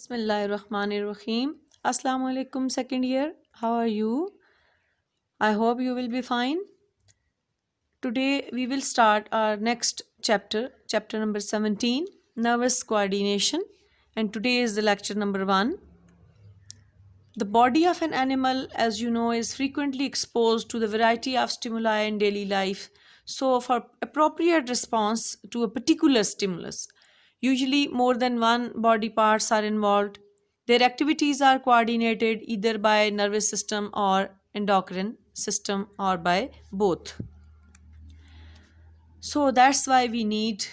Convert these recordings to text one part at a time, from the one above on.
Bismillahirrahmanirrahim. Assalamu alaikum, second year. How are you? I hope you will be fine. Today we will start our next chapter, chapter number 17, nervous coordination. And today is the lecture number 1. The body of an animal, as you know, is frequently exposed to the variety of stimuli in daily life. So, for appropriate response to a particular stimulus, usually more than one body parts are involved. Their activities are coordinated either by nervous system or endocrine system or by both. So that's why we need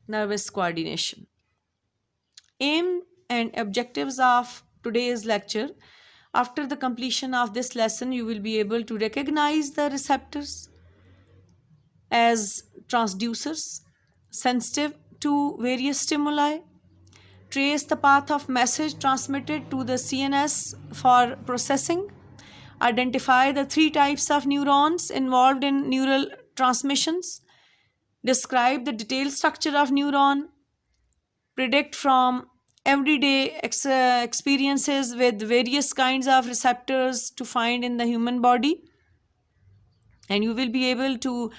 nervous coordination. Aim and objectives of today's lecture. After the completion of this lesson, you will be able to recognize the receptors as transducers, sensitive to various stimuli, trace the path of message transmitted to the CNS for processing, identify the 3 types of neurons involved in neural transmissions, describe the detailed structure of neuron, predict from everyday experiences with various kinds of receptors to find in the human body, and you will be able to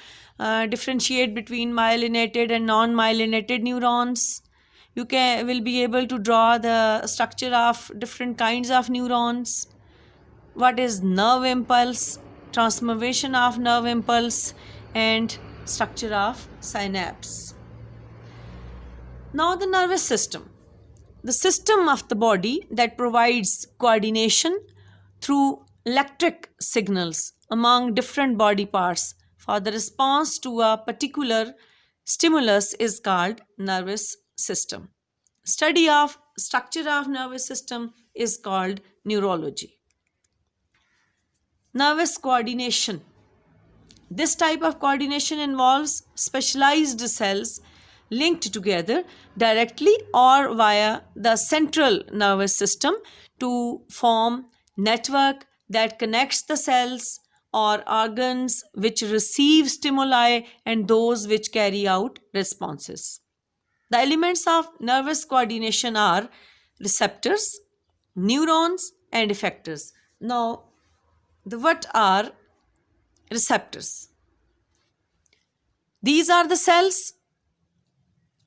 differentiate between myelinated and non-myelinated neurons. You will be able to draw the structure of different kinds of neurons, what is nerve impulse, transformation of nerve impulse, and structure of synapse. Now the nervous system, the system of the body that provides coordination through electric signals among different body parts for the response to a particular stimulus is called nervous system. Study of structure of nervous system is called neurology. Nervous coordination. This type of coordination involves specialized cells linked together directly or via the central nervous system to form network that connects the cells or organs which receive stimuli and those which carry out responses. The elements of nervous coordination are receptors, neurons, and effectors. Now, what are receptors? These are the cells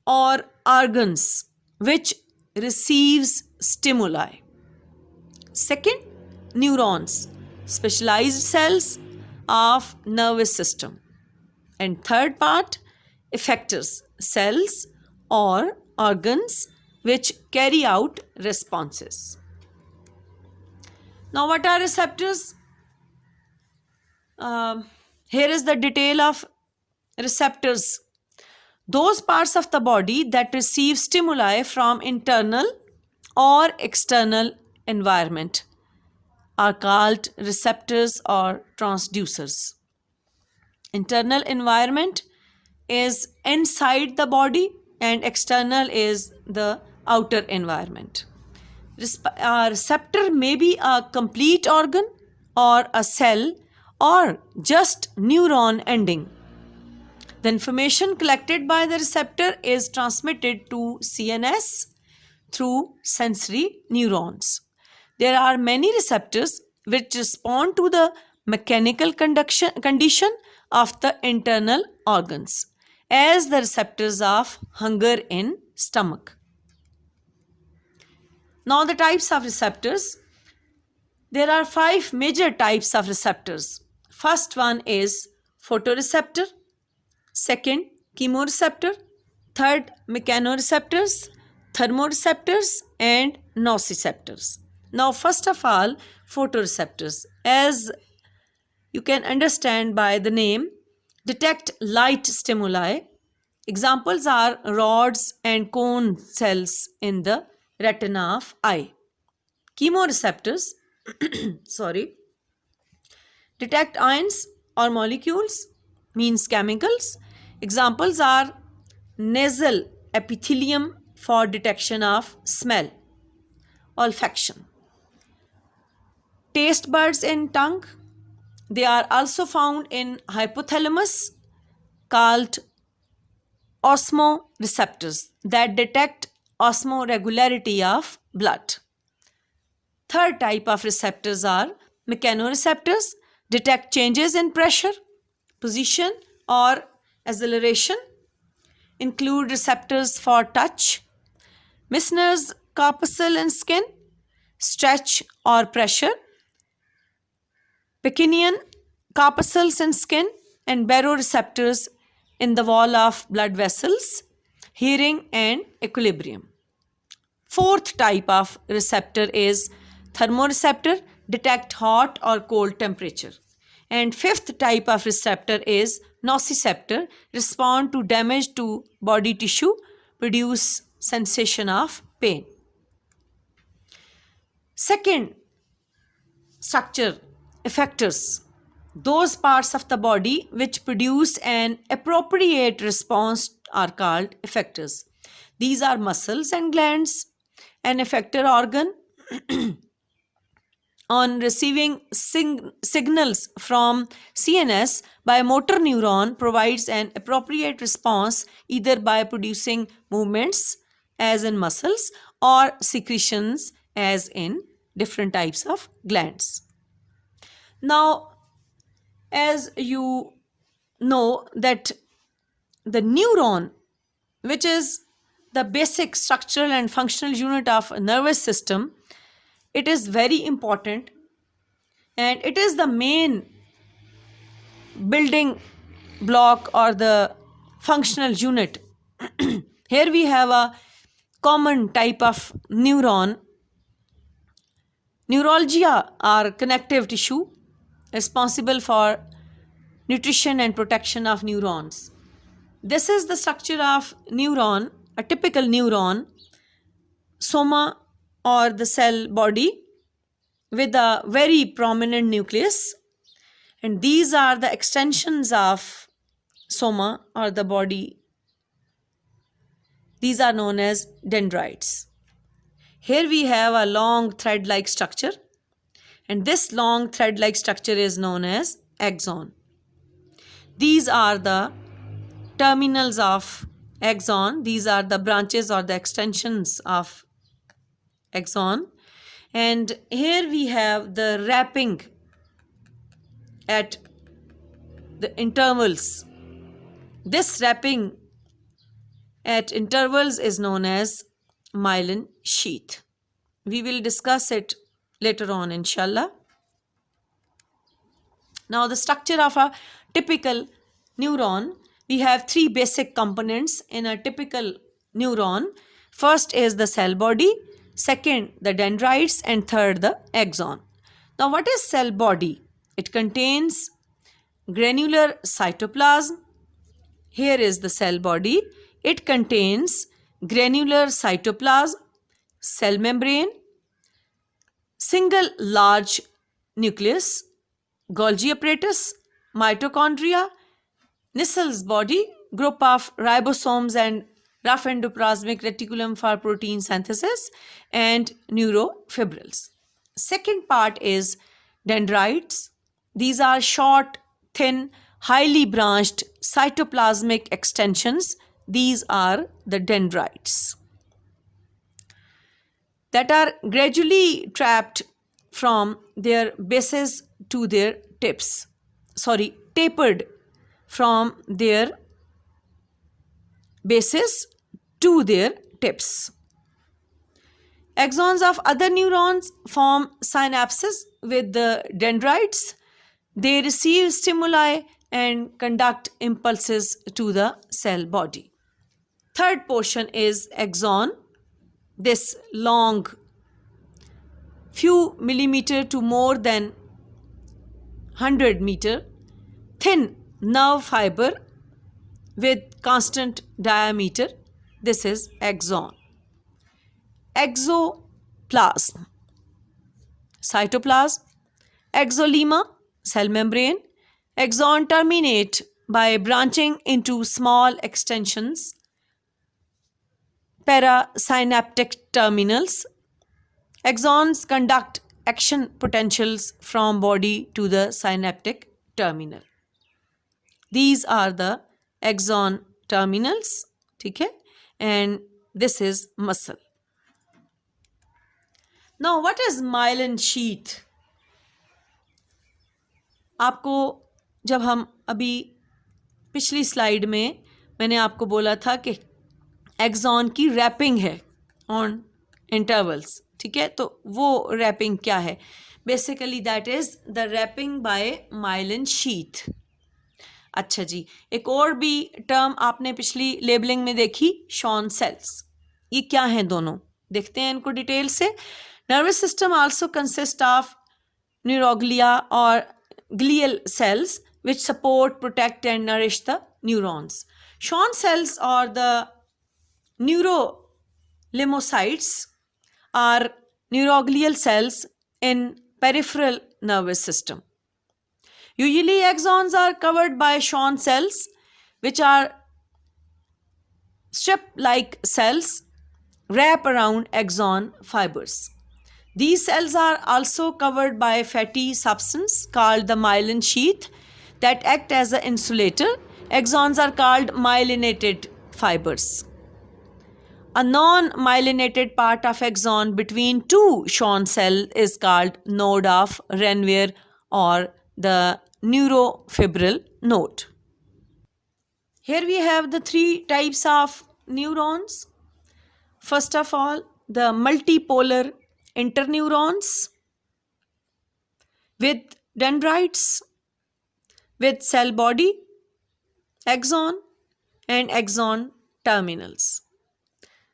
or organs which receives stimuli. Second, neurons, specialized cells of nervous system. And third part, effectors, cells or organs which carry out responses. Now, what are receptors? Here is the detail of receptors. Those parts of the body that receive stimuli from internal or external environment are called receptors or transducers. Internal environment is inside the body and external is the outer environment. A receptor may be a complete organ or a cell or just neuron ending. The information collected by the receptor is transmitted to CNS through sensory neurons. There are many receptors which respond to the mechanical condition of the internal organs, as the receptors of hunger in stomach. Now the types of receptors. There are 5 major types of receptors. First one is photoreceptor, second chemoreceptor, third mechanoreceptors, thermoreceptors, and nociceptors. Now first of all, photoreceptors, as you can understand by the name, detect light stimuli. Examples are rods and cone cells in the retina of eye. Chemoreceptors detect ions or molecules, means chemicals. Examples are nasal epithelium for detection of smell, olfaction. Taste buds in tongue, they are also found in hypothalamus, called osmoreceptors, that detect osmoregularity of blood. Third type of receptors are mechanoreceptors, detect changes in pressure, position, or acceleration. Include receptors for touch, Meissner's corpuscle in skin, stretch or pressure, Pacinian corpuscles in skin, and baroreceptors in the wall of blood vessels, hearing and equilibrium. Fourth type of receptor is thermoreceptor, detect hot or cold temperature. And fifth type of receptor is nociceptor, respond to damage to body tissue, produce sensation of pain. Second structure, effectors, those parts of the body which produce an appropriate response are called effectors. These are muscles and glands. An effector organ on receiving signals from CNS by a motor neuron provides an appropriate response either by producing movements as in muscles or secretions as in different types of glands. Now, as you know that the neuron, which is the basic structural and functional unit of a nervous system, it is very important and it is the main building block or the functional unit. Here we have a common type of neuron. Neuralgia are connective tissue responsible for nutrition and protection of neurons. This is the structure of neuron, a typical neuron, soma or the cell body with a very prominent nucleus, and these are the extensions of soma or the body. These are known as dendrites. Here we have a long thread-like structure, and this long thread-like structure is known as axon. These are the terminals of axon. These are the branches or the extensions of axon. And here we have the wrapping at the intervals. This wrapping at intervals is known as myelin sheath. We will discuss it later on, inshallah. Now, the structure of a typical neuron, we have three basic components in a typical neuron. First is the cell body, second the dendrites, and third the axon. Now, what is cell body? It contains granular cytoplasm. Here is the cell body. It contains granular cytoplasm, cell membrane, single large nucleus, Golgi apparatus, mitochondria, Nissel's body, group of ribosomes and rough endoplasmic reticulum for protein synthesis, and neurofibrils. Second part is dendrites. These are short, thin, highly branched cytoplasmic extensions. These are the dendrites that are gradually trapped from their bases to their tips. Tapered from their bases to their tips. Axons of other neurons form synapses with the dendrites. They receive stimuli and conduct impulses to the cell body. Third portion is axon. This long, few millimeter to more than 100 meter, thin nerve fiber with constant diameter. This is axon. Exoplasm, cytoplasm, exolemma, cell membrane. Axon terminate by branching into small extensions, parasynaptic terminals. Axons conduct action potentials from body to the synaptic terminal. These are the axon terminals, okay? And this is muscle. Now what is myelin sheath? आपको जब हम अभी पिछली slide में मैंने आपको बोला था कि एक्सॉन की रैपिंग है ऑन इंटरवल्स, ठीक है, तो वो रैपिंग क्या है? Basically that is the wrapping by myelin sheath. अच्छा जी, एक और भी टर्म आपने पिछली लेबलिंग में देखी, शॉन सेल्स। ये क्या हैं दोनों? देखते हैं इनको डिटेल से। Nervous system also consist of neuroglia और glial cells which support, protect and nourish the neurons. Schwann cells or the neurolymphocytes are neuroglial cells in peripheral nervous system. Usually axons are covered by Schwann cells which are strip-like cells wrap around axon fibers. These cells are also covered by a fatty substance called the myelin sheath that act as an insulator. Axons are called myelinated fibers. A non-myelinated part of axon between two Schwann cells is called node of Ranvier or the neurofibril node. Here we have the three types of neurons. First of all, the multipolar interneurons with dendrites, with cell body, axon and axon terminals.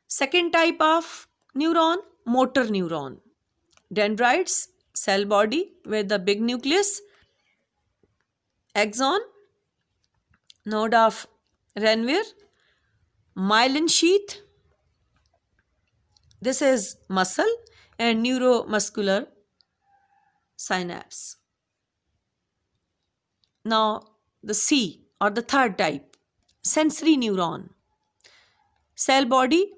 Second type of neuron, motor neuron. Dendrites, cell body with the big nucleus, axon, node of Ranvier, myelin sheath. This is muscle and neuromuscular synapse. Now the C or the third type, sensory neuron. Cell body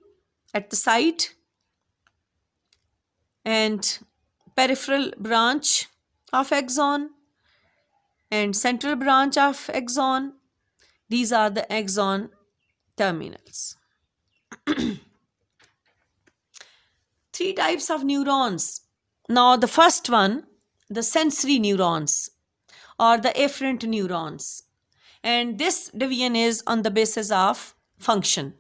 at the site and peripheral branch of axon and central branch of axon. These are the axon terminals. Three types of neurons. Now the first one, the sensory neurons or the afferent neurons, and this division is on the basis of function.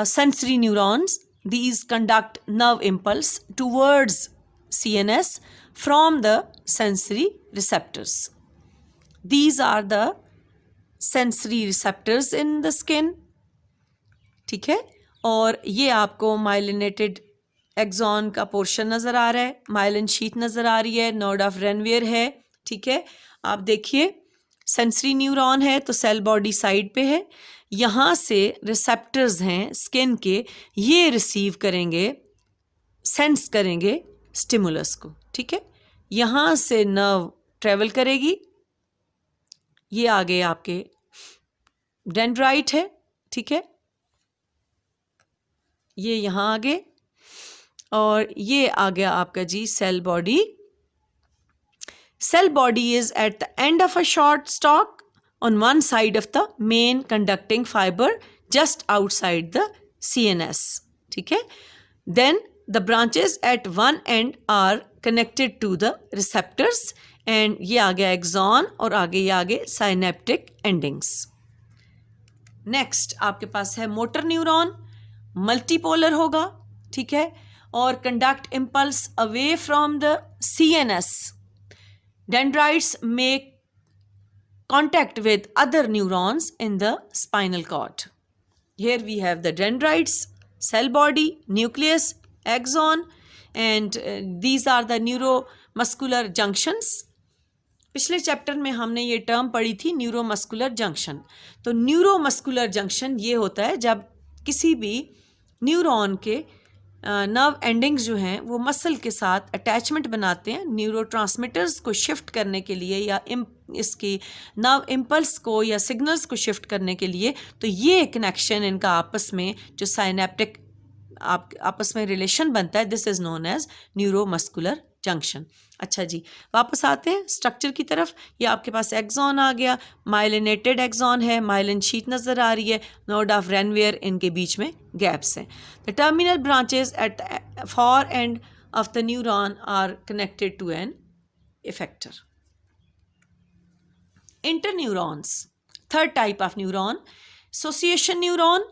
Sensory neurons, these conduct nerve impulse towards CNS from the sensory receptors. These are the sensory receptors in the skin, ठीक है, और ये आपको myelinated axon का portion नज़र आ रहा है, myelin sheath नज़र आ रही है, नोड ऑफ रेनवियर है, ठीक है। आप देखिए सेंसरी न्यूरॉन है तो सेल बॉडी साइड पे है, यहाँ से रिसेप्टर्स हैं स्किन के, ये रिसीव करेंगे, सेंस करेंगे स्टिमुलस को, ठीक है। यहाँ से नर्व ट्रेवल करेगी, ये आगे आपके डेंड्राइट है, ठीक है, ये यहाँ आगे, और ये आ गया आपका जी cell body. Cell body is at the end of a short stalk on one side of the main conducting fiber just outside the CNS. ठीक है. Then the branches at one end are connected to the receptors and ये आ गया axon और आगे ये आगे synaptic endings. Next आपके पास है motor neuron, multipolar होगा, ठीक है, और conduct impulse away from the CNS. Dendrites make contact with other neurons in the spinal cord. Here we have the dendrites, cell body, nucleus, axon, and these are the neuromuscular junctions. पिछले chapter में हमने ये term पढ़ी थी neuromuscular junction. तो neuromuscular junction ये होता है जब किसी भी न्यूरॉन के नर्व एंडिंग्स जो हैं वो मसल के साथ अटैचमेंट बनाते हैं न्यूरोट्रांसमीटर्स को शिफ्ट करने के लिए या इसकी नर्व इम्पल्स को या सिग्नल्स को शिफ्ट करने के लिए. तो ये कनेक्शन इनका आपस में जो साइनेप्टिक आपस में रिलेशन बनता है, this is known as neuromuscular junction. अच्छा जी, वापस आते हैं स्ट्रक्चर की तरफ। ये आपके पास एक्सॉन आ गया, माइलिनेटेड एक्सॉन है, माइलिन शीट नज़र आ रही है, नोड ऑफ रेनवेयर, इनके बीच में गैप्स हैं। The terminal branches at far end of the neuron are connected to an effector. Interneurons, third type of neuron, association neuron,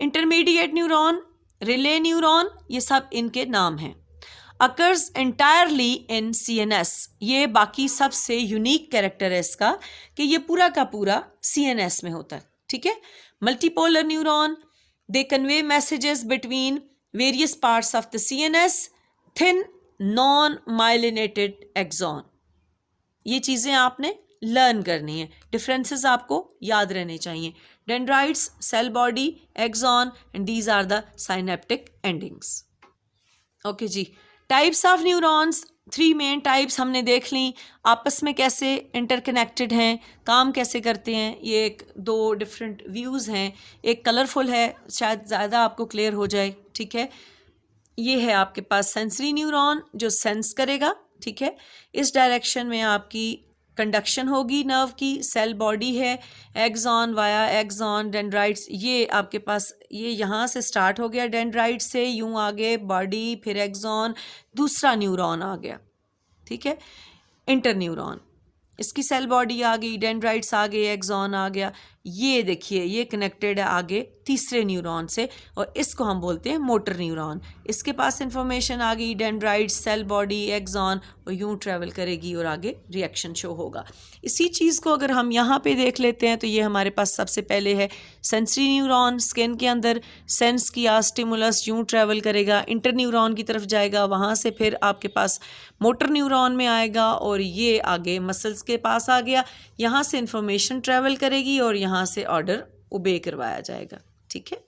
intermediate neuron, relay neuron, ये सब इनके नाम हैं। अकर्स एंटायरली इन CNS, ये बाकी सबसे यूनिक कैरेक्टर है इसका कि ये पूरा का पूरा CNS में होता है, ठीक है। Multipolar neuron, they convey messages between various parts of the CNS, thin non myelinated axon. ये चीज़ें आपने लर्न करनी है, डिफरेंसेस आपको याद रहने चाहिए। Dendrites, cell body, axon, and these are the synaptic endings. Okay जी, types of neurons, 3 main types हमने देख ली, आपस में कैसे इंटरकनेक्टेड हैं, काम कैसे करते हैं। ये एक 2 डिफरेंट व्यूज़ हैं, एक कलरफुल है, शायद ज़्यादा आपको क्लियर हो जाए, ठीक है। ये है आपके पास सेंसरी न्यूरॉन जो सेंस करेगा, ठीक है। इस डायरेक्शन में आपकी कंडक्शन होगी नर्व की, सेल बॉडी है, एक्सॉन वाया एक्सॉन, डेंड्राइट्स, ये आपके पास ये यहाँ से स्टार्ट हो गया, डेंड्राइट से यूँ आगे बॉडी, फिर एक्सॉन, दूसरा न्यूरॉन आ गया, ठीक है। इंटरन्यूरॉन, इसकी सेल बॉडी आ गई, डेंड्राइट्स आ गए, एक्सॉन आ गया, ये देखिए ये कनेक्टेड है आगे तीसरे न्यूरॉन से, और इसको हम बोलते हैं मोटर न्यूरॉन। इसके पास इंफॉर्मेशन आ गई, डेंड्राइट्स, सेल बॉडी, एक्सॉन, और यूं ट्रेवल करेगी और आगे रिएक्शन शो होगा। इसी चीज़ को अगर हम यहाँ पे देख लेते हैं तो ये हमारे पास सबसे पहले है सेंसरी न्यूरॉन, स्किन के अंदर सेंस किया, स्टिमुलस यूं ट्रेवल करेगा, इंटर न्यूरॉन की तरफ जाएगा, वहाँ से फिर आपके पास मोटर न्यूरॉन में आएगा, और ये आगे मसल्स के पास आ गया, यहाँ से इंफॉर्मेशन ट्रेवल करेगी और यहाँ से ऑर्डर ओबे करवाया जाएगा, ठीक है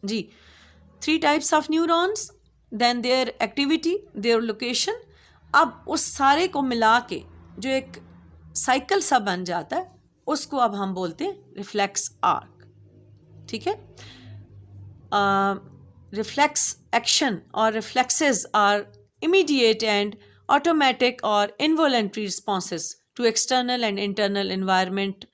जी। 3 types of neurons, then their activity, their location. अब उस सारे को मिला के जो एक साइकिल सा बन जाता है उसको अब हम बोलते हैं रिफ्लेक्स आर्क, ठीक है। रिफ्लेक्स एक्शन और reflexes are immediate and automatic or involuntary responses to external and internal environment,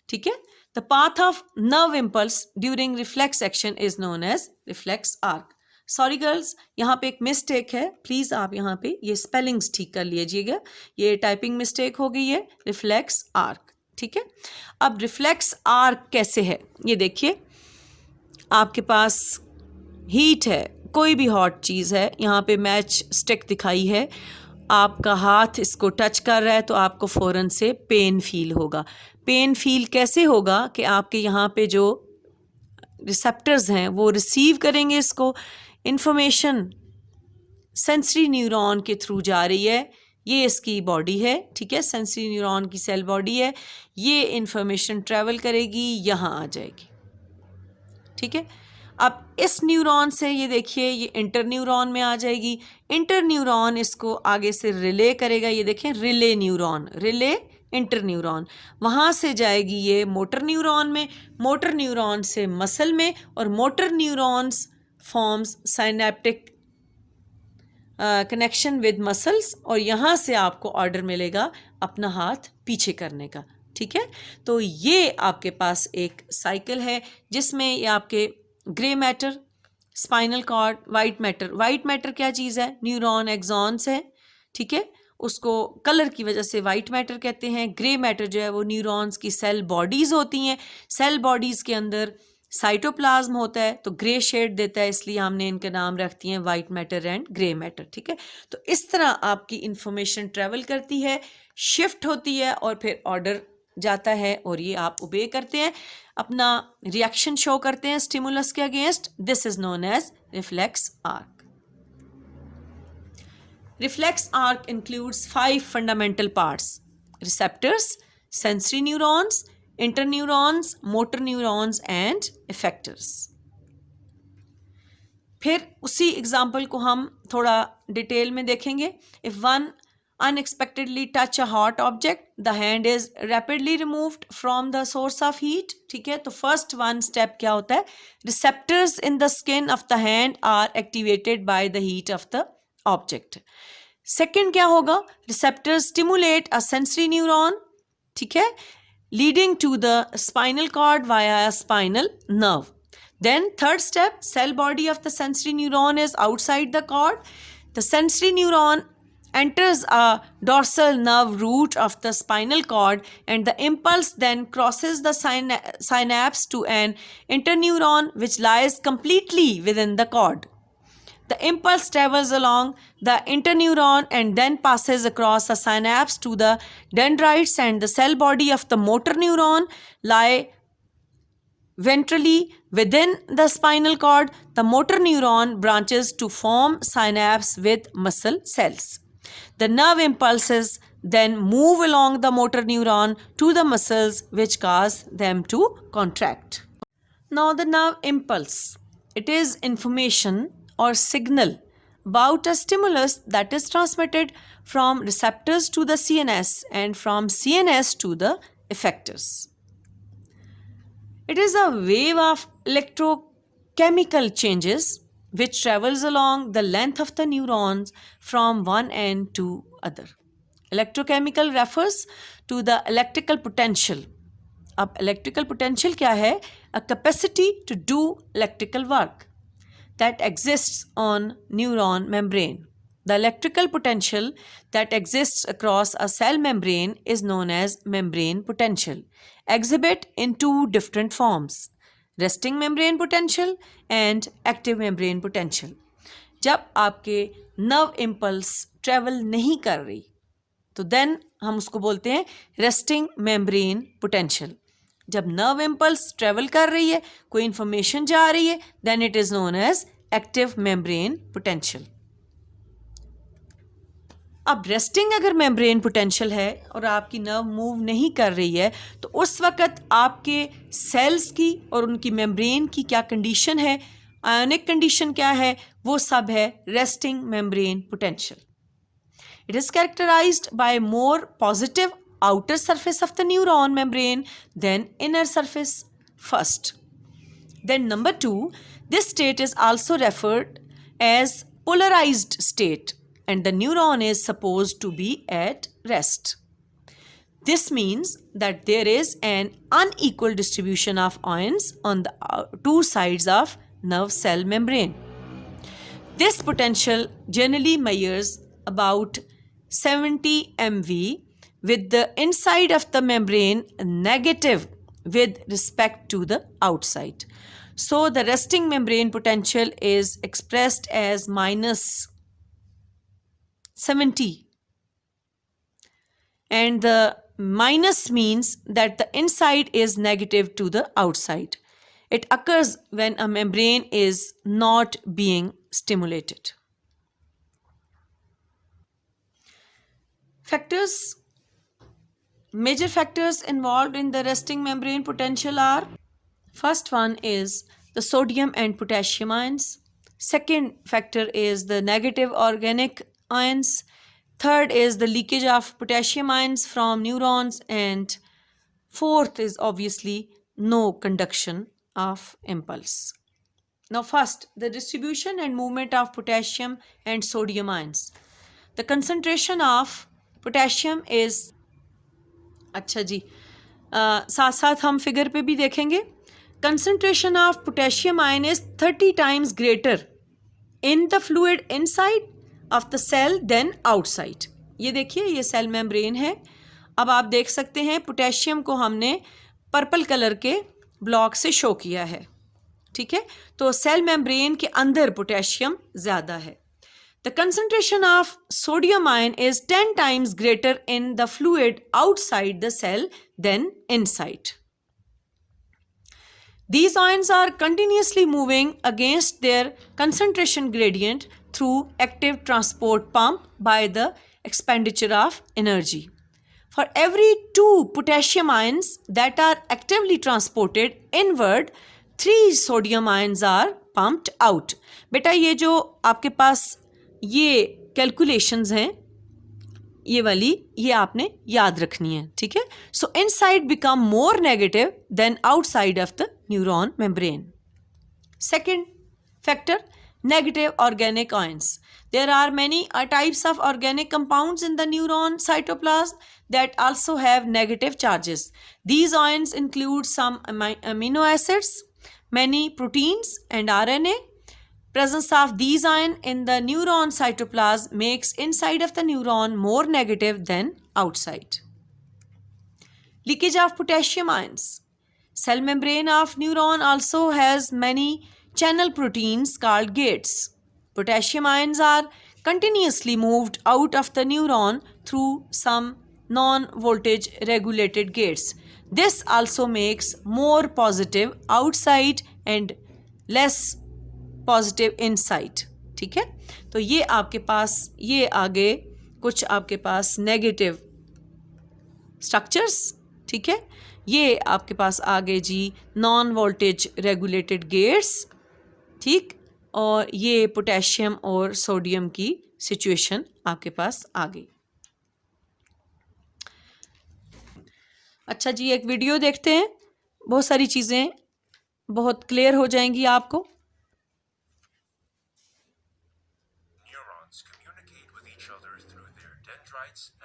ठीक है। The path of nerve impulse during reflex action is known as reflex arc. Sorry girls, यहाँ पे एक mistake है, please आप यहाँ पे ये स्पेलिंग्स ठीक कर लीजिएगा, ये टाइपिंग मिस्टेक हो गई है, रिफ्लेक्स आर्क, ठीक है। अब रिफ्लेक्स आर्क कैसे है ये देखिए, आपके पास हीट है, कोई भी हॉट चीज़ है, यहाँ पे मैच स्टिक दिखाई है, आपका हाथ इसको टच कर रहा है तो आपको फ़ौरन से पेन फील होगा। पेन फील कैसे होगा कि आपके यहाँ पे जो रिसेप्टर्स हैं वो रिसीव करेंगे इसको, इंफॉर्मेशन सेंसरी न्यूरॉन के थ्रू जा रही है, ये इसकी बॉडी है, ठीक है, सेंसरी न्यूरॉन की सेल बॉडी है, ये इंफॉर्मेशन ट्रेवल करेगी, यहाँ आ जाएगी, ठीक है। अब इस न्यूरॉन से ये देखिए ये इंटर न्यूरॉन में आ जाएगी, इंटर न्यूरॉन इसको आगे से रिले करेगा, ये देखें relay neuron, relay inter neuron, वहाँ से जाएगी ये मोटर न्यूरॉन में, मोटर न्यूरॉन से मसल में, और motor neurons forms synaptic connection with muscles, और यहाँ से आपको ऑर्डर मिलेगा अपना हाथ पीछे करने का, ठीक है। तो ये आपके पास एक साइकिल है जिसमें ये आपके grey matter, spinal cord, white matter, white matter क्या चीज़ है, न्यूरॉन एक्सॉन्स है, ठीक है, उसको कलर की वजह से वाइट मैटर कहते हैं। ग्रे मैटर जो है वो न्यूरॉन्स की सेल बॉडीज़ होती हैं, सेल बॉडीज़ के अंदर साइटोप्लाज्म होता है तो ग्रे शेड देता है, इसलिए हमने इनके नाम रख दिए हैं white matter and grey matter, ठीक है। तो इस तरह आपकी इंफॉर्मेशन ट्रेवल करती है, शिफ्ट होती है, और फिर ऑर्डर जाता है, और ये आप ओबे करते हैं, अपना रिएक्शन शो करते हैं स्टिमुलस के against. This is known as reflex arc. Reflex arc includes 5 fundamental parts: receptors, sensory neurons, interneurons, motor neurons and effectors. फिर उसी एग्जाम्पल को हम थोड़ा डिटेल में देखेंगे। If one unexpectedly touch a hot object, the hand is rapidly removed from the source of heat, ठीक है। तो फर्स्ट वन स्टेप क्या होता है, receptors in the skin of the hand are activated by the heat of the object. Second क्या होगा, receptor stimulate अ sensory neuron, ठीक है, leading to the spinal cord via a spinal nerve. Then third step, cell body of the sensory neuron is outside the cord. The sensory neuron enters a dorsal nerve root of the spinal cord, and the impulse then crosses the synapse to an interneuron which lies completely within the cord. The impulse travels along the interneuron and then passes across a synapse to the dendrites, and the cell body of the motor neuron lie ventrally within the spinal cord. The motor neuron branches to form synapse with muscle cells. The nerve impulses then move along the motor neuron to the muscles which cause them to contract. Now the nerve impulse, it is information or signal about a stimulus that is transmitted from receptors to the CNS and from CNS to the effectors. It is a wave of electrochemical changes which travels along the length of the neurons from one end to other. Electrochemical refers to the electrical potential. अब electrical potential क्या है? A capacity to do electrical work that exists on neuron membrane. The electrical potential that exists across a cell membrane is known as membrane potential. Exhibit in two different forms, resting membrane potential and active membrane potential. जब आपके nerve impulse travel नहीं कर रही तो then हम उसको बोलते हैं resting membrane potential. जब नर्व इम्पल्स ट्रेवल कर रही है, कोई इंफॉर्मेशन जा रही है, then it is known as active membrane potential. अब रेस्टिंग अगर मेम्ब्रेन पोटेंशियल है और आपकी नर्व मूव नहीं कर रही है तो उस वक्त आपके सेल्स की और उनकी मेम्ब्रेन की क्या कंडीशन है, आयोनिक कंडीशन क्या है, वो सब है resting membrane potential. It is characterised by more positive outer surface of the neuron membrane than inner surface first. Then number 2, this state is also referred as polarized state and the neuron is supposed to be at rest. This means that there is an unequal distribution of ions on the two sides of nerve cell membrane. This potential generally measures about 70 MV with the inside of the membrane negative with respect to the outside. So the resting membrane potential is expressed as minus 70. And the minus means that the inside is negative to the outside. It occurs when a membrane is not being stimulated. Major factors involved in the resting membrane potential are, first one is the sodium and potassium ions. Second factor is the negative organic ions. Third is the leakage of potassium ions from neurons. And fourth is obviously no conduction of impulse. Now first, the distribution and movement of potassium and sodium ions. The concentration of potassium is, अच्छा जी, साथ साथ हम figure पे भी देखेंगे. Concentration of potassium ion is 30 times greater in the fluid inside of the cell than outside. ये देखिए, ये सेल मेम्ब्रेन है. अब आप देख सकते हैं पोटेशियम को हमने पर्पल कलर के ब्लॉक से शो किया है, ठीक है. तो सेल मेम्ब्रेन के अंदर पोटेशियम ज़्यादा है. The concentration of sodium ion is 10 times greater in the fluid outside the cell than inside. These ions are continuously moving against their concentration gradient through active transport pump by the expenditure of energy. For every 2 potassium ions that are actively transported inward, 3 sodium ions are pumped out. बेटा ये जो आपके पास ये calculations हैं, ये वाली, ये आपने याद रखनी है, ठीक है. So inside become more negative than outside of the neuron membrane. Second factor, negative organic ions. There are many types of organic compounds in the neuron cytoplasm that also have negative charges. These ions include some amino acids, many proteins, and RNA. Presence of these ions in the neuron cytoplasm makes inside of the neuron more negative than outside. Leakage of potassium ions. Cell membrane of neuron also has many channel proteins called gates. Potassium ions are continuously moved out of the neuron through some non-voltage regulated gates. This also makes more positive outside and less positive insight. ठीक है, तो ये आपके पास ये आगे कुछ आपके पास negative structures. ठीक है, ये आपके पास आगे जी नॉन वोल्टेज रेगुलेटेड गेट्स. ठीक, और ये पोटेशियम और सोडियम की सिचुएशन आपके पास आ गई. अच्छा जी, एक वीडियो देखते हैं, बहुत सारी चीज़ें बहुत क्लियर हो जाएंगी आपको.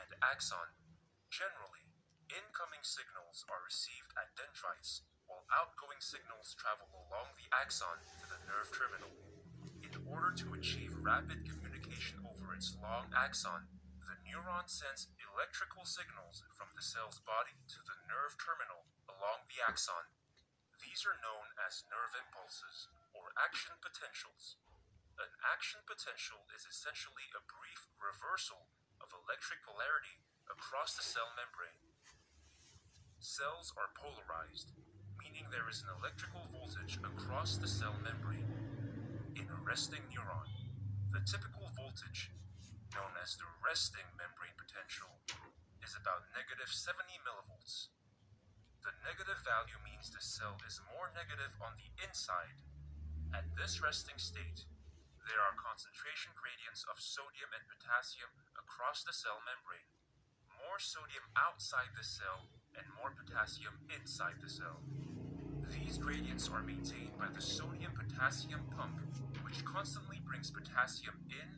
And axon. Generally, incoming signals are received at dendrites, while outgoing signals travel along the axon to the nerve terminal. In order to achieve rapid communication over its long axon, the neuron sends electrical signals from the cell's body to the nerve terminal along the axon. These are known as nerve impulses or action potentials. An action potential is essentially a brief reversal of electric polarity across the cell membrane. Cells are polarized, meaning there is an electrical voltage across the cell membrane. In a resting neuron, the typical voltage, known as the resting membrane potential, is about negative 70 millivolts. The negative value means the cell is more negative on the inside. At this resting state, there are concentration gradients of sodium and potassium across the cell membrane. More sodium outside the cell and more potassium inside the cell. These gradients are maintained by the sodium-potassium pump, which constantly brings potassium in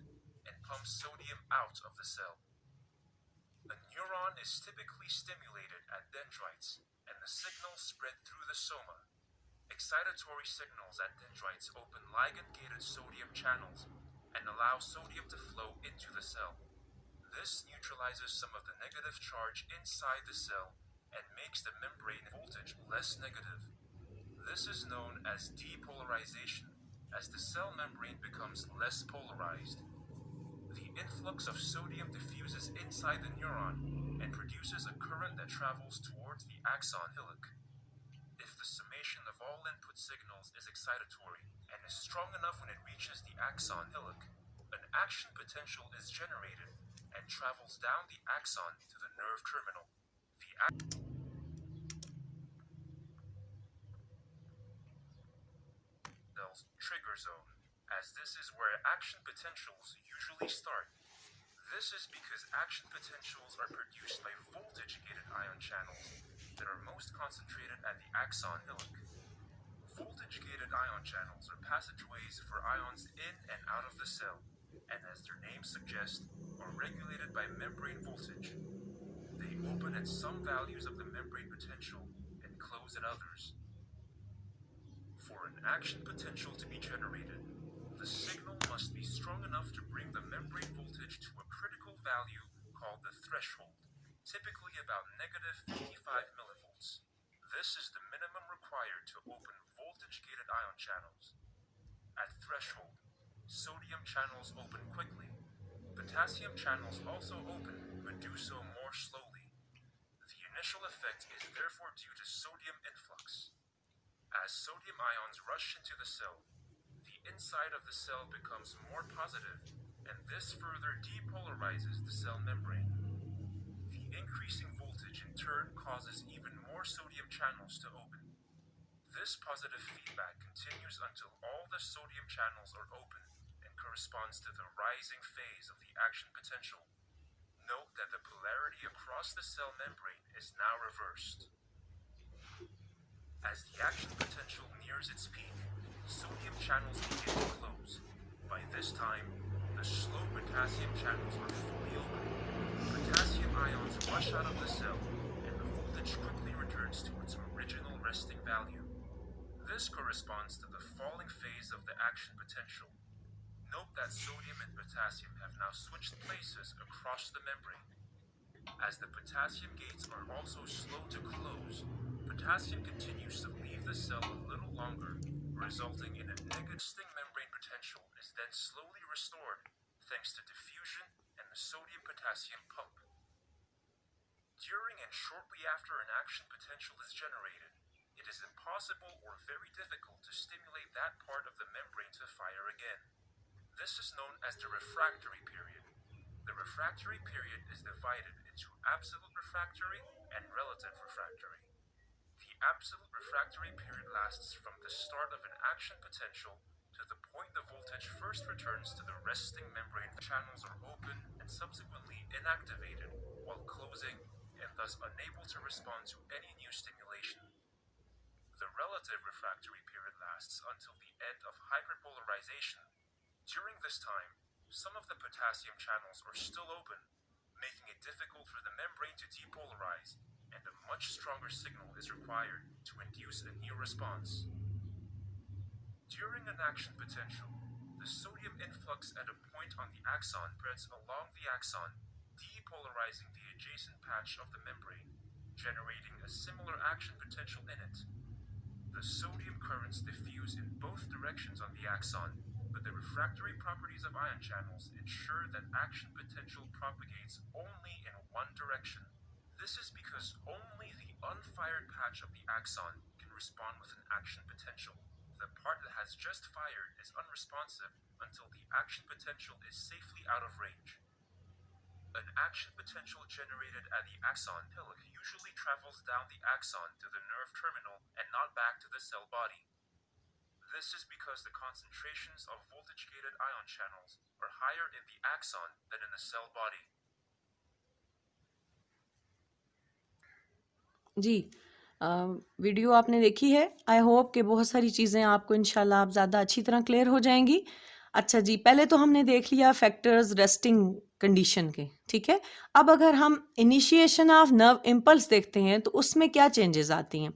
and pumps sodium out of the cell. A neuron is typically stimulated at dendrites, and the signals spread through the soma. Excitatory signals at dendrites open ligand-gated sodium channels and allow sodium to flow into the cell. This neutralizes some of the negative charge inside the cell and makes the membrane voltage less negative. This is known as depolarization, as the cell membrane becomes less polarized. The influx of sodium diffuses inside the neuron and produces a current that travels towards the axon hillock. If the summation of all input signals is excitatory and is strong enough when it reaches the axon hillock, an action potential is generated and travels down the axon to the nerve terminal. The cell's trigger zone, as this is where action potentials usually start. This is because action potentials are produced by voltage-gated ion channels that are most concentrated at the axon hillock. Voltage-gated ion channels are passageways for ions in and out of the cell, and as their name suggests, are regulated by membrane voltage. They open at some values of the membrane potential and close at others. For an action potential to be generated, the signal must be strong enough to bring the membrane voltage to a critical value called the threshold, typically about negative 55 millivolts. This is the minimum required to open voltage-gated ion channels. At threshold, sodium channels open quickly. Potassium channels also open, but do so more slowly. The initial effect is therefore due to sodium influx. As sodium ions rush into the cell, the inside of the cell becomes more positive, and this further depolarizes the cell membrane. The increasing voltage in turn causes even more sodium channels to open. This positive feedback continues until all the sodium channels are open and corresponds to the rising phase of the action potential. Note that the polarity across the cell membrane is now reversed. As the action potential nears its peak, sodium channels begin to close, potassium channels are fully open, potassium ions rush out of the cell, and the voltage quickly returns to its original resting value. This corresponds to the falling phase of the action potential. Note that sodium and potassium have now switched places across the membrane. As the potassium gates are also slow to close, potassium continues to leave the cell a little longer, resulting in a negative membrane potential is then slowly restored thanks to diffusion and the sodium-potassium pump. During and shortly after an action potential is generated, it is impossible or very difficult to stimulate that part of the membrane to fire again. This is known as the refractory period. The refractory period is divided into absolute refractory and relative refractory. The absolute refractory period lasts from the start of an action potential to the point the voltage first returns to the resting membrane. Channels are open and subsequently inactivated while closing and thus unable to respond to any new stimulation. The relative refractory period lasts until the end of hyperpolarization. During this time, some of the potassium channels are still open, making it difficult for the membrane to depolarize, and a much stronger signal is required to induce a new response. During an action potential, the sodium influx at a point on the axon spreads along the axon, depolarizing the adjacent patch of the membrane, generating a similar action potential in it. The sodium currents diffuse in both directions on the axon, but the refractory properties of ion channels ensure that action potential propagates only in one direction. This is because only the unfired patch of the axon can respond with an action potential. The part that has just fired is unresponsive until the action potential is safely out of range. An action potential generated at the axon usually travels down the axon to the nerve terminal and not back to the cell body. This is because the concentrations of voltage-gated ion channels are higher in the axon than in the cell body. जी, video आपने देखी है। I hope कि बहुत सारी चीज़ें आपको इंशाल्लाह आप ज़्यादा अच्छी तरह क्लियर हो जाएंगी। अच्छा जी, पहले तो हमने देख लिया फैक्टर्स रेस्टिंग कंडीशन के, ठीक है। अब अगर हम इनिशिएशन ऑफ नर्व इम्पल्स देखते हैं तो उसमें क्या चेंजेस आती हैं।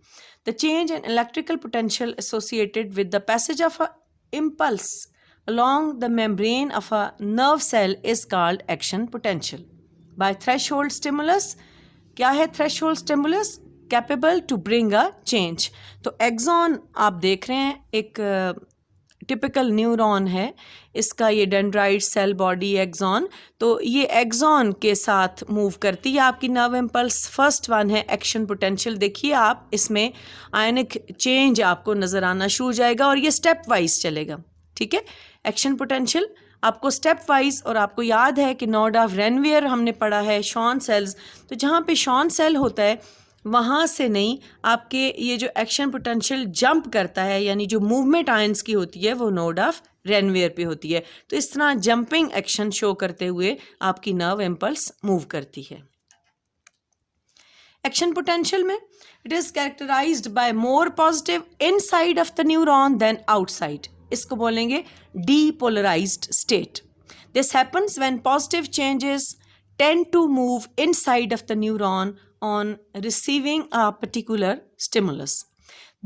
The change in electrical potential associated with the passage of a impulse along the membrane of a nerve cell is called action potential. By threshold stimulus, क्या है threshold stimulus? Capable to bring a change. तो axon आप देख रहे हैं, एक typical neuron है, इसका ये डेंड्राइट सेल बॉडी एक्सॉन, तो ये एक्सॉन के साथ मूव करती है आपकी नर्व इम्पल्स। फर्स्ट वन है एक्शन पोटेंशियल। देखिए आप इसमें आयनिक चेंज आपको नज़र आना शुरू हो जाएगा और ये स्टेप वाइज चलेगा, ठीक है। एक्शन पोटेंशियल आपको स्टेप वाइज, और आपको याद है कि नोड ऑफ रेनवियर हमने पढ़ा है शॉन सेल्स, तो जहाँ पे शॉन सेल होता है वहाँ से नहीं, आपके ये जो एक्शन पोटेंशियल जंप करता है, यानी जो मूवमेंट आयंस की होती है वो नोड ऑफ रेनवियर पे होती है। तो इस तरह जंपिंग एक्शन शो करते हुए आपकी नर्व इम्पल्स मूव करती है। एक्शन पोटेंशियल में it is characterised by more positive inside of the neuron than outside. इसको बोलेंगे depolarized state. This happens when positive changes tend to move inside of the neuron on receiving a particular stimulus.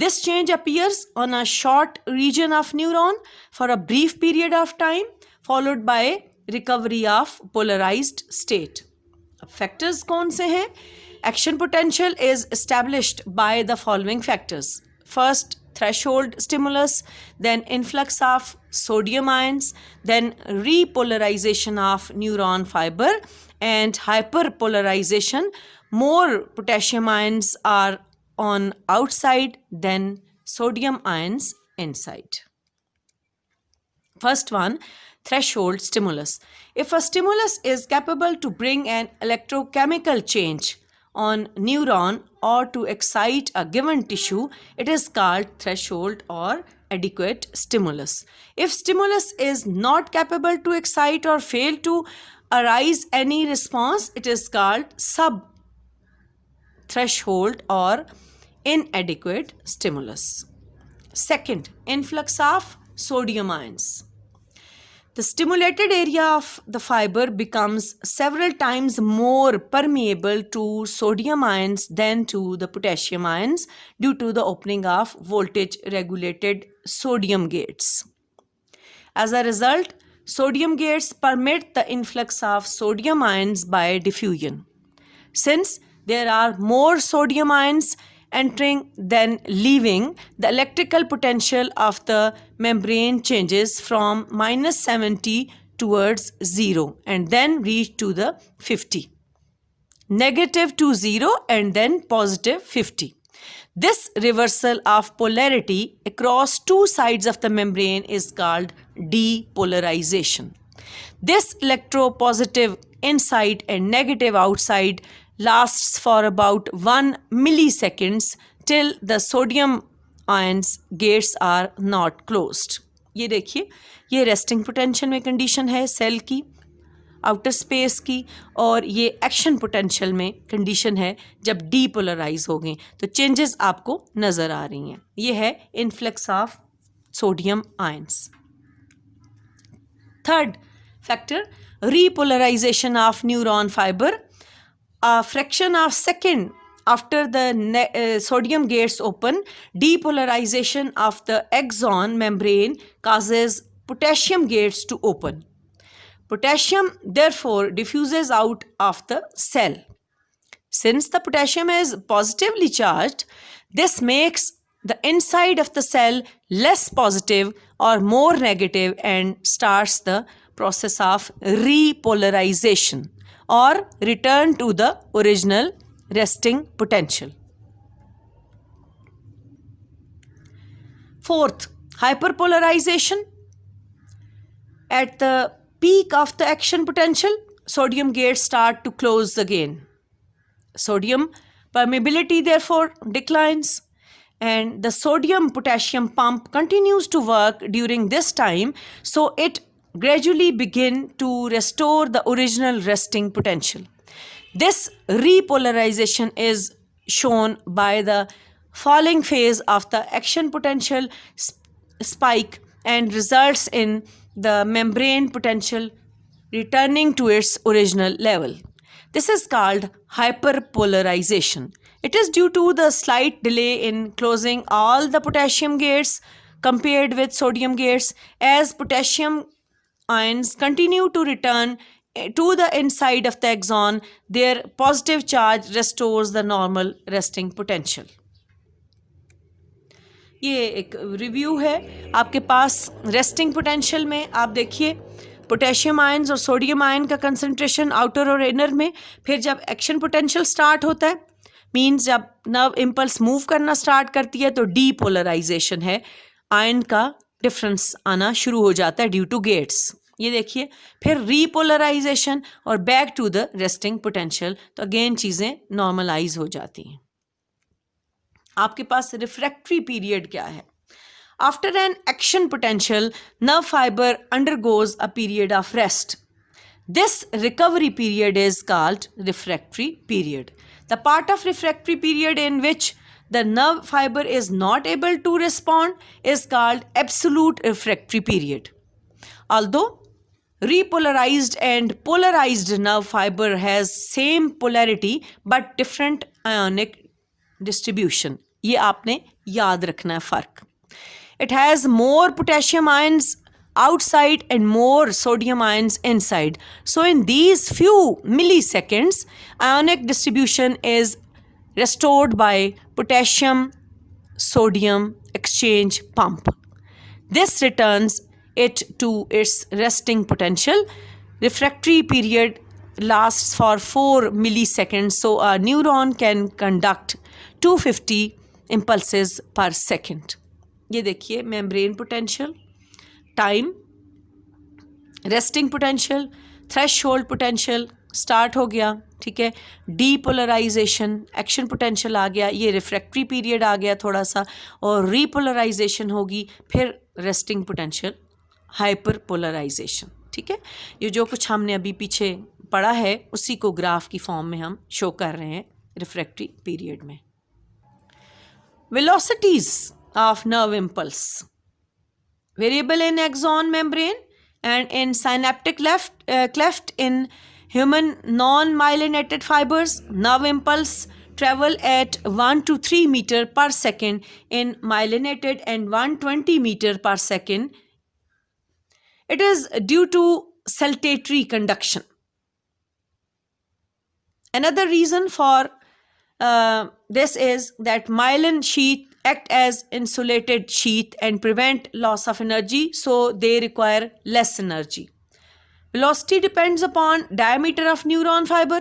This change appears on a short region of neuron for a brief period of time, followed by recovery of polarized state. Factors कौन से हैं? Action potential is established by the following factors. First, threshold stimulus, then influx of sodium ions, then repolarization of neuron fiber and hyperpolarization. More potassium ions are on outside than sodium ions inside. First one, threshold stimulus. If a stimulus is capable to bring an electrochemical change on neuron or to excite a given tissue, it is called threshold or adequate stimulus. If stimulus is not capable to excite or fail to arise any response, it is called sub-threshold or inadequate stimulus. Second, influx of sodium ions. The stimulated area of the fiber becomes several times more permeable to sodium ions than to the potassium ions due to the opening of voltage regulated sodium gates. As a result, sodium gates permit the influx of sodium ions by diffusion. Since there are more sodium ions entering than leaving, the electrical potential of the membrane changes from minus 70 towards 0 and then reach to the 50. Negative to 0 and then positive 50. This reversal of polarity across two sides of the membrane is called depolarization. This electropositive inside and negative outside lasts for about 1 milliseconds till the sodium ions gates are not closed. ये देखिए, ये resting potential में condition है cell की, outer space की, और ये action potential में कंडीशन है जब डीपोलराइज हो गए तो चेंजेस आपको नज़र आ रही हैं. ये है influx of sodium ions. Third factor, repolarization of neuron fiber. A fraction of second after the sodium gates open, depolarization of the axon membrane causes potassium gates to open. Potassium therefore diffuses out of the cell. Since the potassium is positively charged, this makes the inside of the cell less positive or more negative and starts the process of repolarization or return to the original resting potential. Fourth, hyperpolarization. At the peak of the action potential, sodium gates start to close again. Sodium permeability therefore declines, and the sodium potassium pump continues to work during this time, so it gradually begin to restore the original resting potential. This repolarization is shown by the falling phase of the action potential spike and results in the membrane potential returning to its original level. This is called hyperpolarization. It is due to the slight delay in closing all the potassium gates compared with sodium gates. As potassium ions continue to return to the inside of the axon, their positive charge restores the normal resting potential. ये एक review है आपके पास resting potential में. आप देखिए potassium ions और sodium ion का concentration outer और इनर में. फिर जब एक्शन पोटेंशियल स्टार्ट होता है, मीन्स जब नर्व इम्पल्स मूव करना स्टार्ट करती है, तो डीपोलराइजेशन है, आयन का डिफरेंस आना शुरू हो जाता है ड्यू टू गेट्स. ये देखिए, फिर रीपोलराइजेशन और back to the resting potential, तो अगेन चीज़ें नॉर्मलाइज हो जाती हैं. आपके पास रिफ्रैक्टरी पीरियड क्या है? After an action potential, nerve fibre undergoes a period of rest. This recovery period is called refractory period. The part of refractory period in which the nerve fiber is not able to respond is called absolute refractory period. Although repolarized and polarized nerve fiber has same polarity but different ionic distribution. ये आपने याद रखना है फर्क. It has more potassium ions outside and more sodium ions inside. So in these few milliseconds, ionic distribution is restored by potassium sodium exchange pump. This returns it to its resting potential. Refractory period lasts for 4 milliseconds, so a neuron can conduct 250 impulses per second. ये देखिए membrane potential, time, resting potential, threshold potential start हो गया, ठीक है, depolarisation, action potential आ गया, ये refractory period आ गया थोड़ा सा, और रीपोलराइजेशन होगी, फिर रेस्टिंग पोटेंशियल, हाइपर पोलराइजेशन. ठीक है, ये जो कुछ हमने अभी पीछे पढ़ा है उसी को ग्राफ की फॉर्म में हम शो कर रहे हैं रिफ्रैक्टरी पीरियड में. Velocities of nerve impulse. Variable in axon membrane and in synaptic cleft in human non-myelinated fibers, nerve impulse travel at 1 to 3 meter per second in myelinated and 120 meter per second. It is due to saltatory conduction. Another reason for this is that myelin sheath act as insulated sheath and prevent loss of energy, so they require less energy. Velocity depends upon diameter of neuron fiber.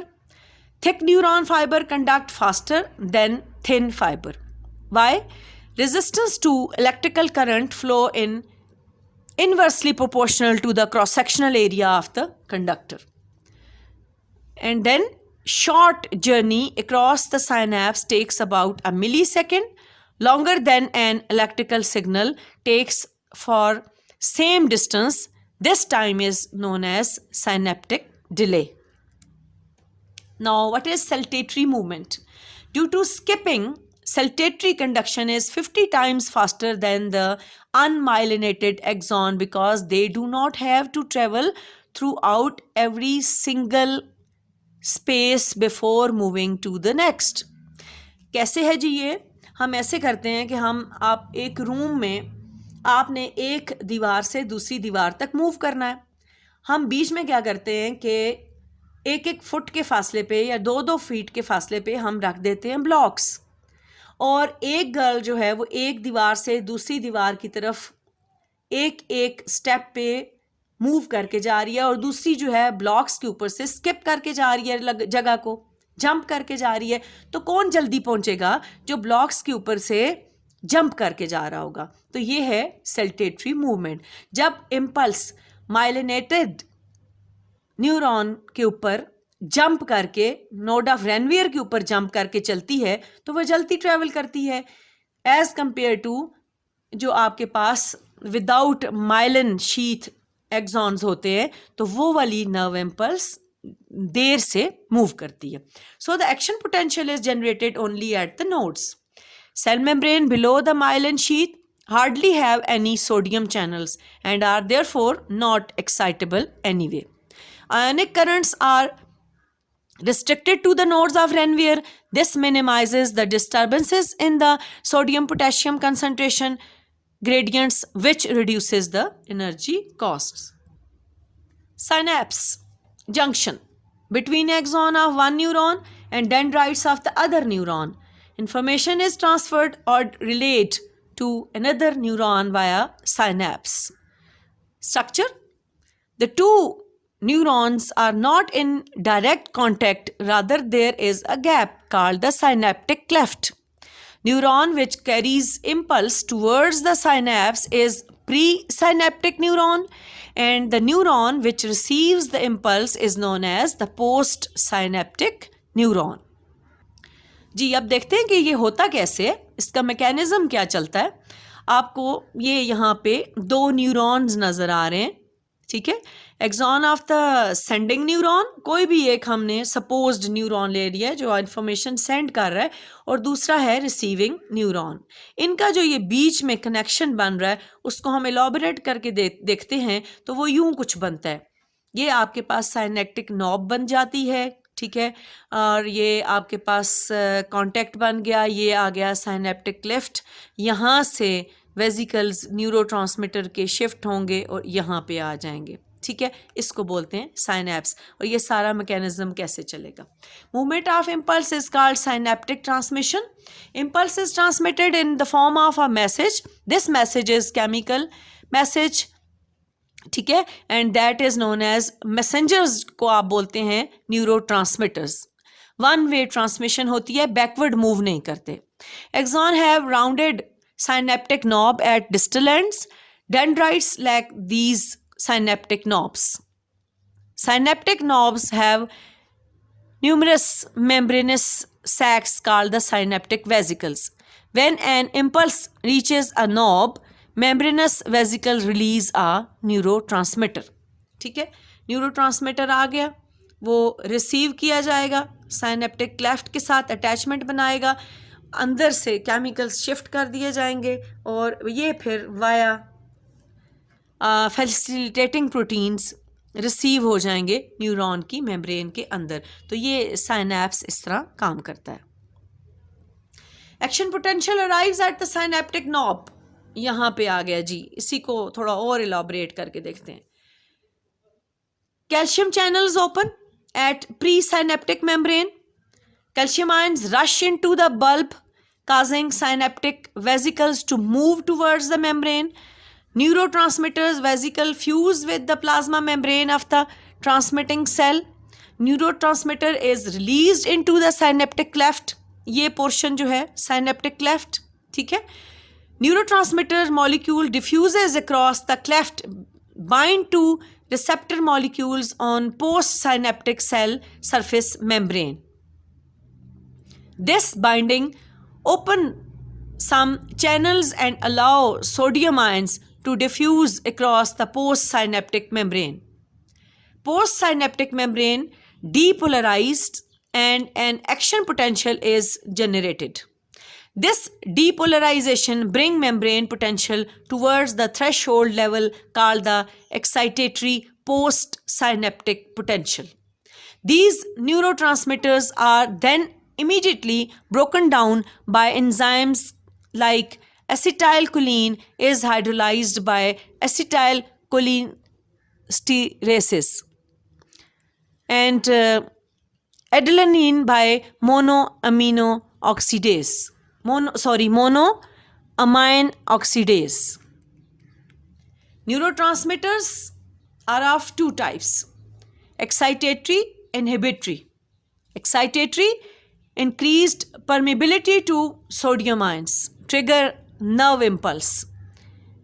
Thick neuron fiber conduct faster than thin fiber. Why? Resistance to electrical current flow in inversely proportional to the cross-sectional area of the conductor. And then short journey across the synapse takes about a millisecond, longer than an electrical signal takes for same distance. This time is known as synaptic delay. Now, what is saltatory movement? Due to skipping, saltatory conduction is 50 times faster than the unmyelinated axon because they do not have to travel throughout every single space before moving to the next. कैसे है जी ये? हम ऐसे करते हैं कि आप एक रूम में आपने एक दीवार से दूसरी दीवार तक मूव करना है. हम बीच में क्या करते हैं कि एक एक फुट के फासले पे या 2-2 फीट के फासले पे हम रख देते हैं ब्लॉक्स, और एक गर्ल जो है वो एक दीवार से दूसरी दीवार की तरफ एक एक स्टेप पे मूव करके जा रही है, और दूसरी जो है ब्लॉक्स के ऊपर से स्किप करके जा रही है, जगह को जंप करके जा रही है. तो कौन जल्दी पहुंचेगा? जो ब्लॉक्स के ऊपर से जंप करके जा रहा होगा. तो ये है सल्टेटरी मूवमेंट. जब इम्पल्स माइलिनेटेड न्यूरॉन के ऊपर जंप करके नोड ऑफ रेनवियर के ऊपर जंप करके चलती है तो वह जल्दी ट्रेवल करती है एज कंपेयर टू जो आपके पास विदाउट माइलिन शीथ एक्सॉन्स होते हैं, तो वो वाली नर्व इम्पल्स देर से मूव करती है. So the action potential is generated only at the nodes. Cell membrane below the myelin sheath hardly have any sodium channels and are therefore not excitable anyway. Ionic currents are restricted to the nodes of Ranvier. This minimizes the disturbances in the sodium-potassium concentration gradients, which reduces the energy costs. Synapse junction between axon of one neuron and dendrites of the other neuron. Information is transferred or relayed to another neuron via synapse. Structure: the two neurons are not in direct contact, rather there is a gap called the synaptic cleft. Neuron which carries impulse towards the synapse is presynaptic neuron, and the neuron which receives the impulse is known as the postsynaptic neuron. जी अब देखते हैं कि ये होता कैसे है, इसका mechanism क्या चलता है. आपको ये यहाँ पे 2 न्यूरॉन्स नज़र आ रहे हैं, ठीक है. Axon of the sending neuron, कोई भी एक हमने सपोज्ड न्यूरॉन ले लिया है जो इन्फॉर्मेशन सेंड कर रहा है, और दूसरा है रिसीविंग न्यूरॉन. इनका जो ये बीच में कनेक्शन बन रहा है उसको हम एलॉबरेट करके देखते हैं तो वो यूं कुछ बनता है. ये आपके पास साइनेप्टिक नॉब बन जाती है, ठीक है, और ये आपके पास कॉन्टैक्ट बन गया, ये आ गया साइनेप्टिक क्लेफ्ट. यहाँ से वेजिकल्स न्यूरोट्रांसमीटर के शिफ्ट होंगे और यहाँ पे आ जाएंगे, ठीक है. इसको बोलते हैं साइनेप्स. और ये सारा मैकेनिज्म कैसे चलेगा. Movement of impulse is called synaptic transmission. Impulse is transmitted in the form of a message. This message is chemical message, ठीक है, and that is known as messengers को आप बोलते हैं न्यूरोट्रांसमिटर्स. वन वे ट्रांसमिशन होती है, बैकवर्ड मूव नहीं करते. Axon have rounded synaptic knob at distal ends. Dendrites lack these synaptic knobs. Synaptic knobs have numerous membranous sacs called the synaptic vesicles. When an impulse reaches a knob, membranous vesicles release a neurotransmitter. ठीक है, neurotransmitter आ गया, वो receive किया जाएगा, synaptic cleft के साथ attachment बनाएगा, अंदर से केमिकल्स शिफ्ट कर दिए जाएंगे और ये फिर वाया फैसिलिटेटिंग प्रोटीन्स रिसीव हो जाएंगे न्यूरॉन की मेम्ब्रेन के अंदर। तो ये साइनैप्स इस तरह काम करता है। Action potential arrives at the synaptic knob, यहाँ पे आ गया जी, इसी को थोड़ा और इलाबरेट करके देखते हैं। Calcium channels open at pre synaptic membrane, calcium ions rush into the bulb causing synaptic vesicles to move towards the membrane. Neurotransmitters vesicle fuse with the plasma membrane of the transmitting cell. Neurotransmitter is released into the synaptic cleft. ये portion जो है synaptic cleft, ठीक है। Neurotransmitter molecule diffuses across the cleft, bind to receptor molecules on postsynaptic cell surface membrane. This binding open some channels and allow sodium ions to diffuse across the postsynaptic membrane. Postsynaptic membrane depolarized and an action potential is generated. This depolarization brings membrane potential towards the threshold level called the excitatory postsynaptic potential. These neurotransmitters are then immediately broken down by enzymes like acetylcholine is hydrolyzed by acetylcholinesterase and adenine by monoamine oxidase. Neurotransmitters are of two types: excitatory, inhibitory. Excitatory, increased permeability to sodium ions, trigger nerve impulse.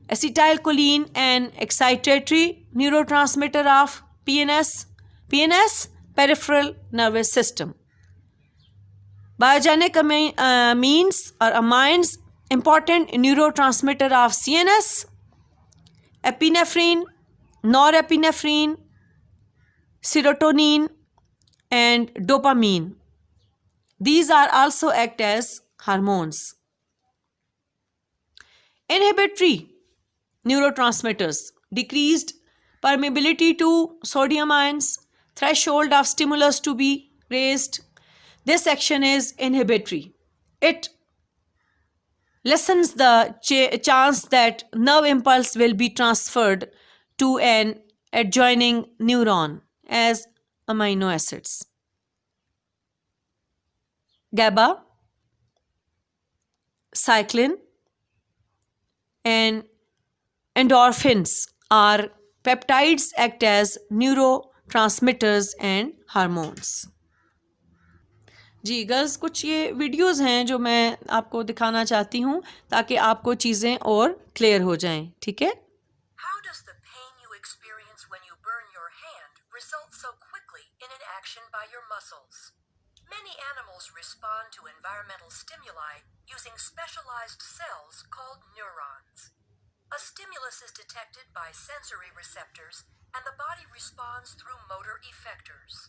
Acetylcholine, an excitatory neurotransmitter of PNS, peripheral nervous system. Biogenic amines or amines, important neurotransmitter of CNS, epinephrine, norepinephrine, serotonin, and dopamine. These are also act as hormones. Inhibitory neurotransmitters, decreased permeability to sodium ions, threshold of stimulus to be raised. This action is inhibitory. It lessens the chance that nerve impulse will be transferred to an adjoining neuron as amino acids. GABA, cyclin, and endorphins are peptides, act as neurotransmitters and hormones. जी girls, कुछ ये videos हैं जो मैं आपको दिखाना चाहती हूँ ताकि आपको चीज़ें और क्लियर हो जाएं, ठीक है। How does the pain you experience when you burn your hand result so quickly in an action by your muscles? Many animals respond to environmental stimuli using specialized cells called neurons. A stimulus is detected by sensory receptors and the body responds through motor effectors.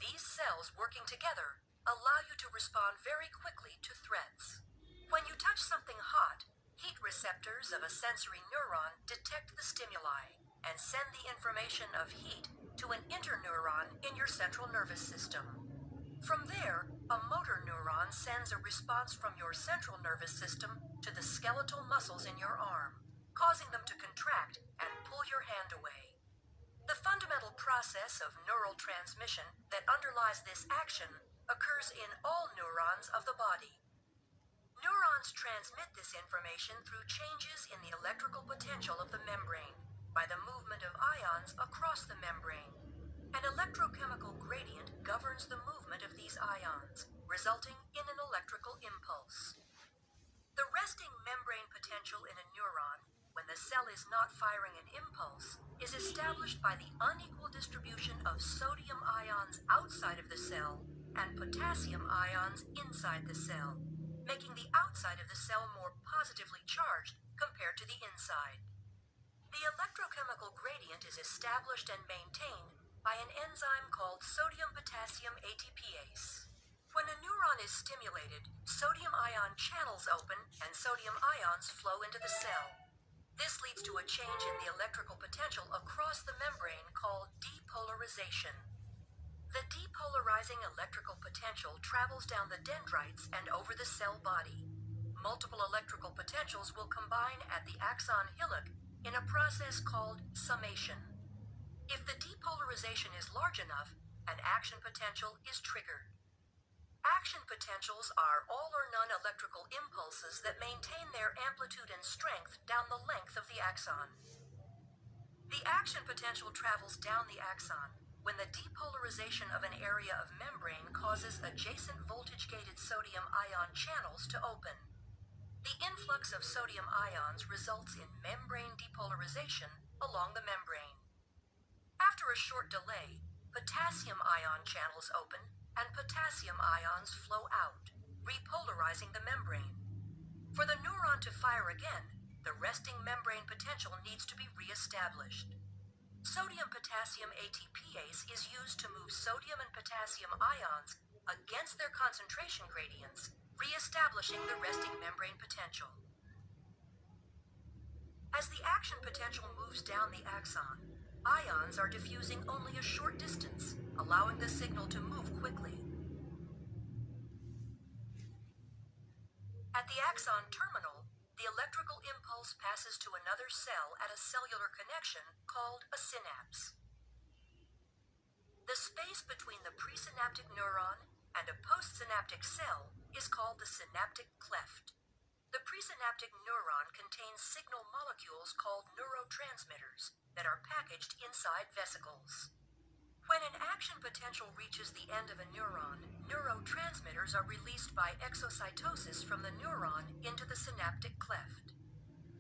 These cells working together allow you to respond very quickly to threats. When you touch something hot, heat receptors of a sensory neuron detect the stimuli and send the information of heat to an interneuron in your central nervous system. From there, a motor neuron sends a response from your central nervous system to the skeletal muscles in your arm, causing them to contract and pull your hand away. The fundamental process of neural transmission that underlies this action occurs in all neurons of the body. Neurons transmit this information through changes in the electrical potential of the membrane by the movement of ions across the membrane. An electrochemical gradient governs the movement of these ions, resulting in an electrical impulse. The resting membrane potential in a neuron, when the cell is not firing an impulse, is established by the unequal distribution of sodium ions outside of the cell and potassium ions inside the cell, making the outside of the cell more positively charged compared to the inside. The electrochemical gradient is established and maintained by an enzyme called sodium-potassium ATPase. When a neuron is stimulated, sodium ion channels open and sodium ions flow into the cell. This leads to a change in the electrical potential across the membrane called depolarization. The depolarizing electrical potential travels down the dendrites and over the cell body. Multiple electrical potentials will combine at the axon hillock in a process called summation. If the depolarization is large enough, an action potential is triggered. Action potentials are all or none electrical impulses that maintain their amplitude and strength down the length of the axon. The action potential travels down the axon when the depolarization of an area of membrane causes adjacent voltage-gated sodium ion channels to open. The influx of sodium ions results in membrane depolarization along the membrane. After a short delay, potassium ion channels open and potassium ions flow out, repolarizing the membrane. For the neuron to fire again, the resting membrane potential needs to be re-established. Sodium-potassium ATPase is used to move sodium and potassium ions against their concentration gradients, re-establishing the resting membrane potential. As the action potential moves down the axon, ions are diffusing only a short distance, allowing the signal to move quickly. At the axon terminal, the electrical impulse passes to another cell at a cellular connection called a synapse. The space between the presynaptic neuron and a postsynaptic cell is called the synaptic cleft. The presynaptic neuron contains signal molecules called neurotransmitters that are packaged inside vesicles. When an action potential reaches the end of a neuron, neurotransmitters are released by exocytosis from the neuron into the synaptic cleft.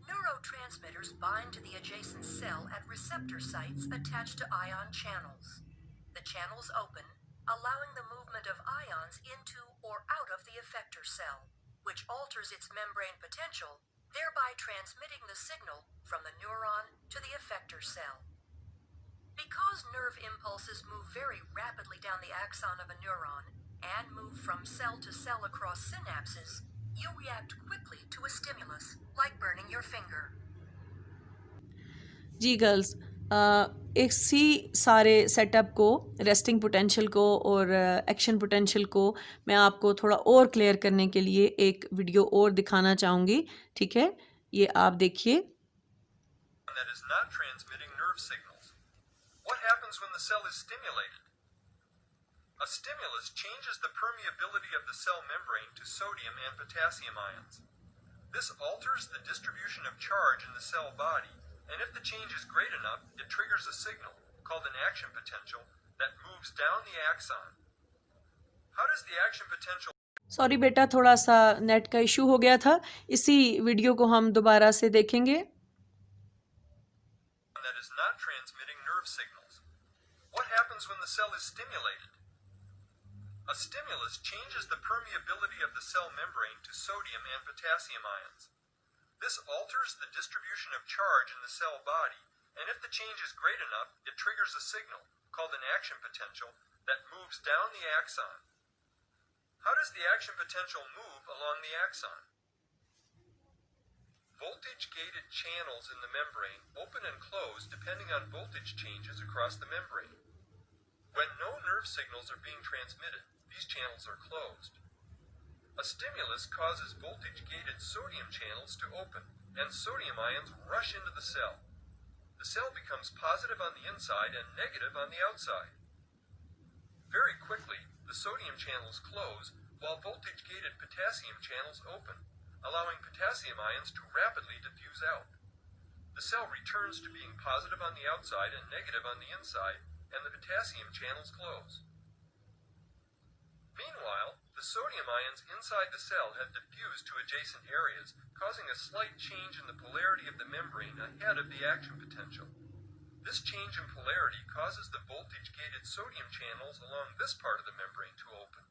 Neurotransmitters bind to the adjacent cell at receptor sites attached to ion channels. The channels open, allowing the movement of ions into or out of the effector cell, which alters its membrane potential, thereby transmitting the signal from the neuron to the effector cell. Because nerve impulses move very rapidly down the axon of a neuron and move from cell to cell across synapses, you react quickly to a stimulus, like burning your finger. जी girls, इसी सारे setup को, resting potential को और action potential को मैं आपको थोड़ा और क्लियर करने के लिए एक वीडियो और दिखाना चाहूँगी। ठीक है, ये आप देखिए। That is not transmitting nerve signals. What happens when the cell is stimulated? A stimulus changes the permeability of the cell membrane to sodium and potassium ions. This alters the distribution of charge in the cell body, and if the change is great enough, it triggers a signal, called an action potential, that moves down the axon. How does the action potential... sorry बेटा, थोड़ा सा net का issue हो गया था। इसी video को हम दोबारा से देखेंगे। that is not transmitting nerve signals. What happens when the cell is stimulated? A stimulus changes the permeability of the cell membrane to sodium and potassium ions. This alters the distribution of charge in the cell body, and if the change is great enough, it triggers a signal, called an action potential, that moves down the axon. How does the action potential move along the axon? Voltage-gated channels in the membrane open and close depending on voltage changes across the membrane. When no nerve signals are being transmitted, these channels are closed. A stimulus causes voltage-gated sodium channels to open, and sodium ions rush into the cell. The cell becomes positive on the inside and negative on the outside. Very quickly, the sodium channels close, while voltage-gated potassium channels open, allowing potassium ions to rapidly diffuse out. The cell returns to being positive on the outside and negative on the inside, and the potassium channels close. Meanwhile, the sodium ions inside the cell have diffused to adjacent areas, causing a slight change in the polarity of the membrane ahead of the action potential. This change in polarity causes the voltage-gated sodium channels along this part of the membrane to open.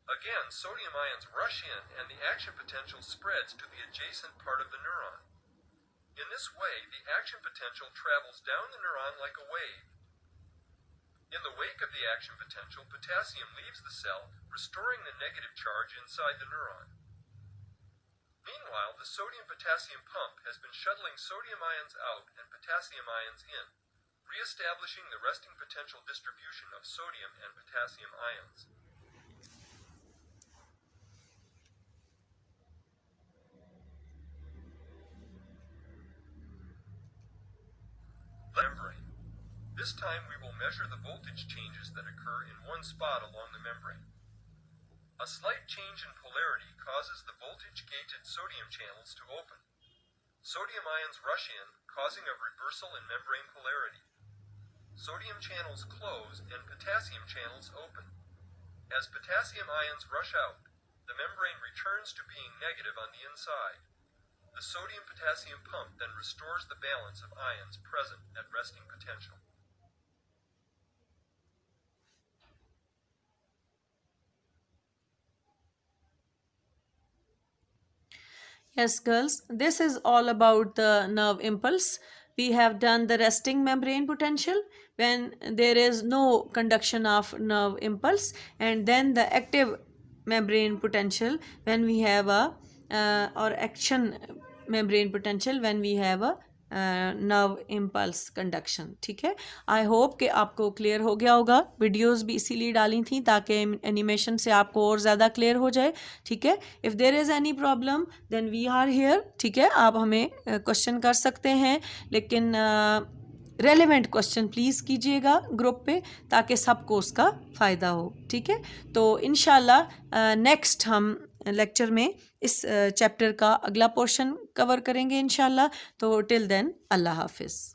Again, sodium ions rush in and the action potential spreads to the adjacent part of the neuron. In this way, the action potential travels down the neuron like a wave. In the wake of the action potential, potassium leaves the cell, restoring the negative charge inside the neuron. Meanwhile, the sodium-potassium pump has been shuttling sodium ions out and potassium ions in, re-establishing the resting potential distribution of sodium and potassium ions. Membrane. This time we will measure the voltage changes that occur in one spot along the membrane. A slight change in polarity causes the voltage-gated sodium channels to open. Sodium ions rush in, causing a reversal in membrane polarity. Sodium channels close and potassium channels open. As potassium ions rush out, the membrane returns to being negative on the inside. The sodium-potassium pump then restores the balance of ions present at resting potential. Yes, girls, this is all about the nerve impulse. We have done the resting membrane potential when there is no conduction of nerve impulse, and then the active membrane potential when we have a or action membrane potential when we have a nerve impulse conduction. ठीक है, I hope कि आपको clear हो गया होगा. Videos भी इसीलिए डाली थी ताकि एनिमेशन से आपको और ज़्यादा क्लियर हो जाए. ठीक है, if there is any problem then we are here. ठीक है, आप हमें क्वेश्चन कर सकते हैं, लेकिन रेलेवेंट क्वेश्चन प्लीज़ कीजिएगा ग्रुप पे ताकि सबको उसका फ़ायदा हो. ठीक है, तो इंशाल्लाह नेक्स्ट हम लेक्चर में इस चैप्टर का अगला पोर्शन कवर करेंगे इंशाल्लाह. तो टिल देन अल्लाह हाफिज़.